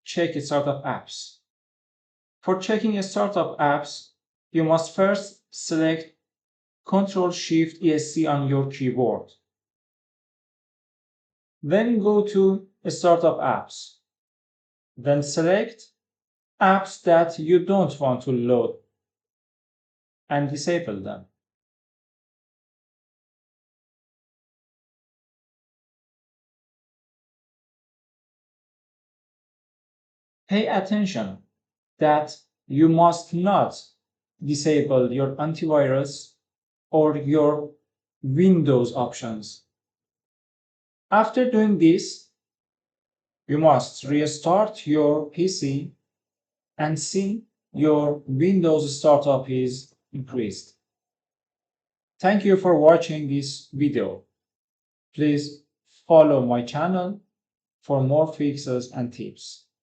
check startup apps. For checking startup apps, you must first select Ctrl-Shift-ESC on your keyboard. Then go to Startup Apps. Then select apps that you don't want to load and disable them. Pay attention that you must not disable your antivirus or your Windows options. After doing this, you must restart your PC and see your Windows startup is increased. Thank you for watching this video. Please follow my channel for more fixes and tips.